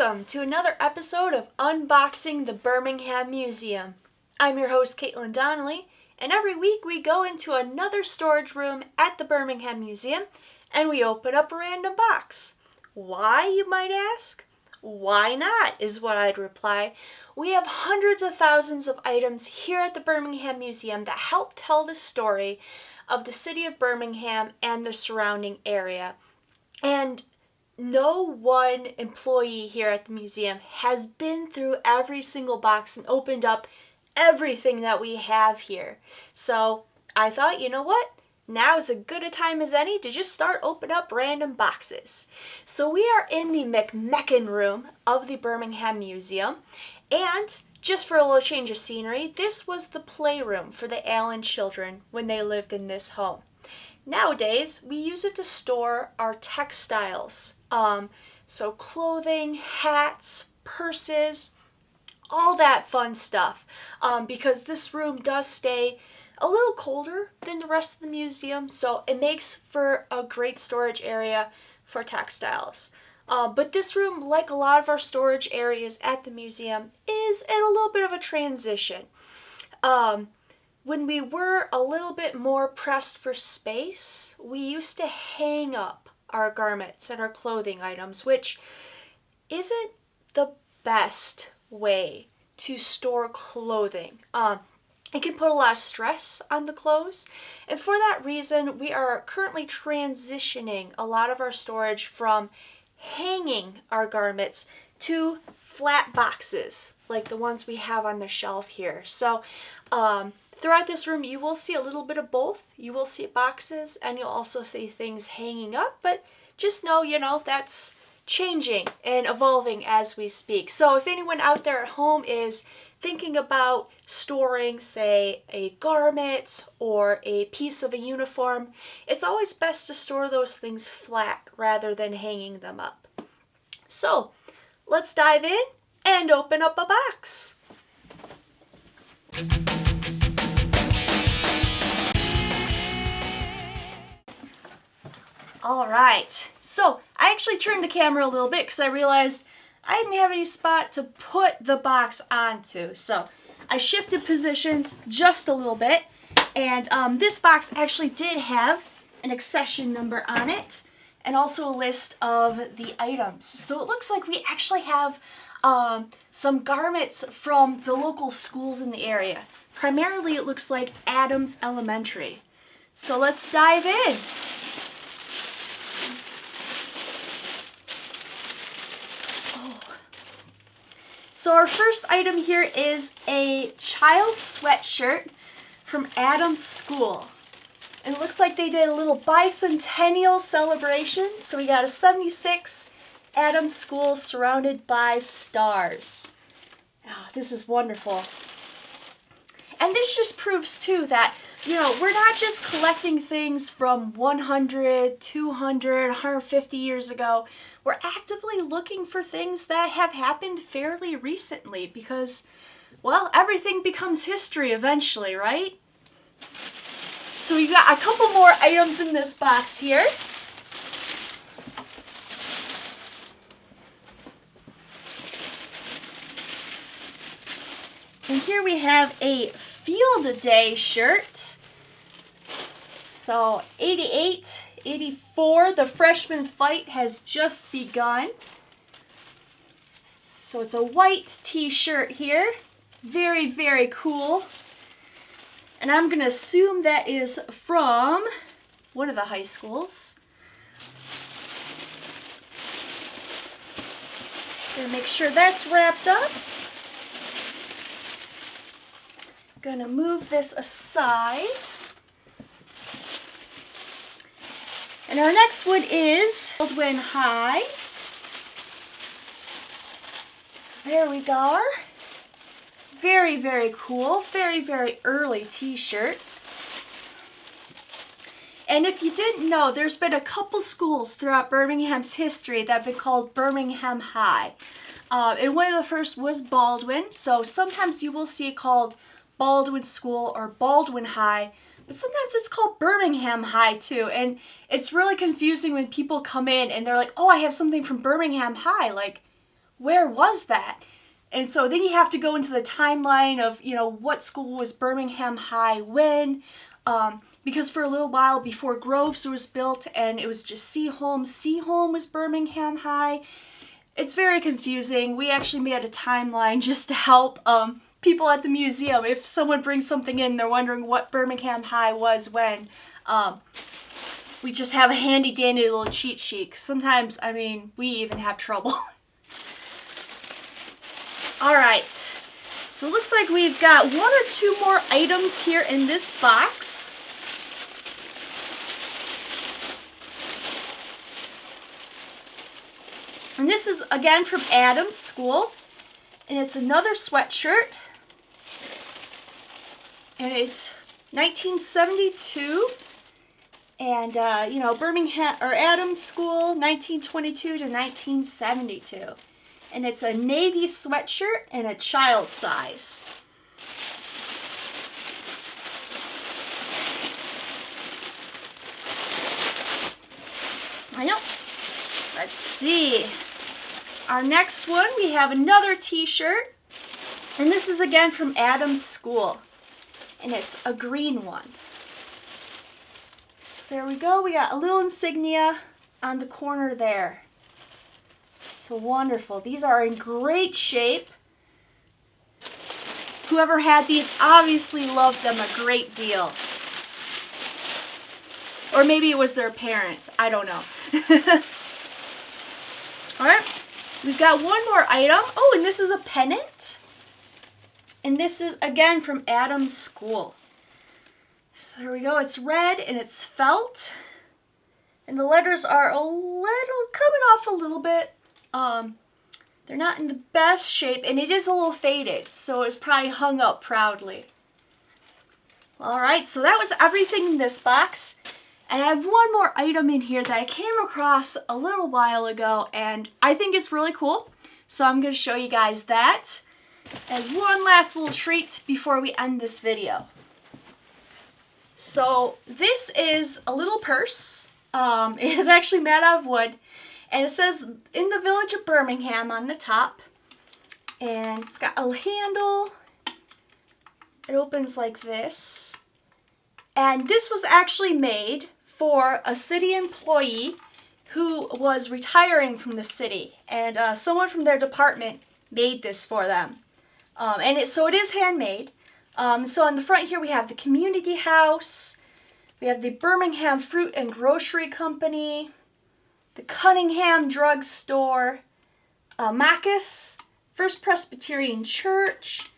Welcome to another episode of Unboxing the Birmingham Museum. I'm your host, Caitlin Donnelly, and every week we go into another storage room at the Birmingham Museum and we open up a random box. Why, you might ask? Why not, is what I'd reply. We have hundreds of thousands of items here at the Birmingham Museum that help tell the story of the city of Birmingham and the surrounding area. And no one employee here at the museum has been through every single box and opened up everything that we have here. So I thought, you know what? Now is as good a time as any to just start opening up random boxes. So we are in the McMechan room of the Birmingham Museum, and just for a little change of scenery, this was the playroom for the Allen children when they lived in this home. Nowadays, we use it to store our textiles, so clothing, hats, purses, all that fun stuff, because this room does stay a little colder than the rest of the museum, so it makes for a great storage area for textiles. But this room, like a lot of our storage areas at the museum, is in a little bit of a transition. When we were a little bit more pressed for space, we used to hang up our garments and our clothing items, which isn't the best way to store clothing. It can put a lot of stress on the clothes, and for that reason, we are currently transitioning a lot of our storage from hanging our garments to flat boxes, like the ones we have on the shelf here. So, throughout this room, you will see a little bit of both. You will see boxes, and you'll also see things hanging up, but just know, that's changing and evolving as we speak. So if anyone out there at home is thinking about storing, say, a garment or a piece of a uniform, it's always best to store those things flat rather than hanging them up. So let's dive in and open up a box. All right, so I actually turned the camera a little bit because I realized I didn't have any spot to put the box onto. So I shifted positions just a little bit, and this box actually did have an accession number on it and also a list of the items. So it looks like we actually have some garments from the local schools in the area. Primarily it looks like Adams Elementary. So let's dive in. So our first item here is a child sweatshirt from Adams School. And it looks like they did a little bicentennial celebration. So we got a 76 Adams School surrounded by stars. Oh, this is wonderful. And this just proves too that, we're not just collecting things from 100, 200, 150 years ago. We're actively looking for things that have happened fairly recently because, well, everything becomes history eventually, right? So we've got a couple more items in this box here. And here we have a Field Day shirt. So 88, 84, the freshman fight has just begun. So it's a white t-shirt here. Very, very cool. And I'm going to assume that is from one of the high schools. Gonna make sure that's wrapped up. Gonna move this aside. And our next one is Baldwin High. So there we go. Very, very cool. Very, very early t-shirt. And if you didn't know, there's been a couple schools throughout Birmingham's history that have been called Birmingham High. And one of the first was Baldwin. So sometimes you will see it called Baldwin School or Baldwin High, but sometimes it's called Birmingham High too, and it's really confusing when people come in and they're like, oh, I have something from Birmingham High. Like, where was that? And so then you have to go into the timeline of, what school was Birmingham High when, because for a little while before Groves was built and it was just Seaholm was Birmingham High. It's very confusing. We actually made a timeline just to help people at the museum. If someone brings something in, they're wondering what Birmingham High was when. We just have a handy dandy little cheat sheet. Sometimes, we even have trouble. Alright, so it looks like we've got 1 or 2 more items here in this box. And this is again from Adam's school. And it's another sweatshirt. And it's 1972. And, Birmingham, or Adams School, 1922 to 1972. And it's a navy sweatshirt and a child size. I know. Let's see. Our next one, we have another t-shirt. And this is again from Adams School. And it's a green one. So there we go. We got a little insignia on the corner there. So wonderful. These are in great shape. Whoever had these obviously loved them a great deal. Or maybe it was their parents. I don't know. Alright. We've got one more item. Oh, and this is a pennant. And this is again from Adams School. So there we go. It's red and it's felt. And the letters are a little coming off a little bit. They're not in the best shape, and it is a little faded, so it's probably hung up proudly. Alright, so that was everything in this box. And I have one more item in here that I came across a little while ago, and I think it's really cool. So I'm going to show you guys that as one last little treat before we end this video. So this is a little purse. It is actually made out of wood. And it says, in the village of Birmingham on the top. And it's got a handle. It opens like this. And this was actually made for a city employee who was retiring from the city. And someone from their department made this for them. So it is handmade. So on the front here we have the community house. We have the Birmingham Fruit and Grocery Company. The Cunningham Drug Store, Macus, First Presbyterian Church,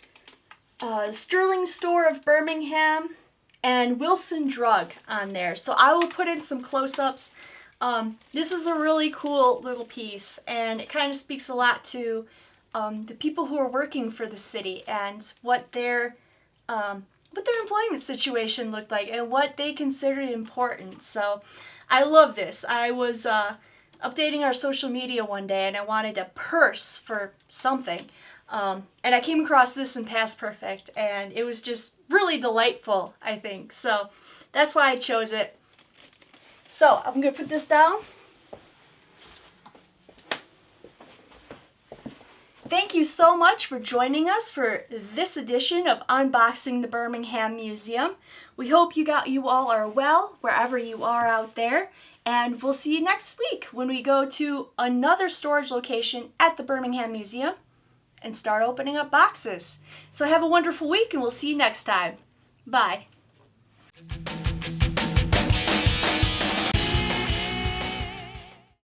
Sterling Store of Birmingham, and Wilson Drug on there. So I will put in some close-ups. This is a really cool little piece, and it kind of speaks a lot to the people who are working for the city and what their employment situation looked like and what they considered important. So I love this. I was updating our social media one day and I wanted a purse for something. And I came across this in Past Perfect and it was just really delightful, I think. So that's why I chose it. So I'm going to put this down. Thank you so much for joining us for this edition of Unboxing the Birmingham Museum. We hope you all are well wherever you are out there, and we'll see you next week when we go to another storage location at the Birmingham Museum and start opening up boxes. So have a wonderful week and we'll see you next time. Bye.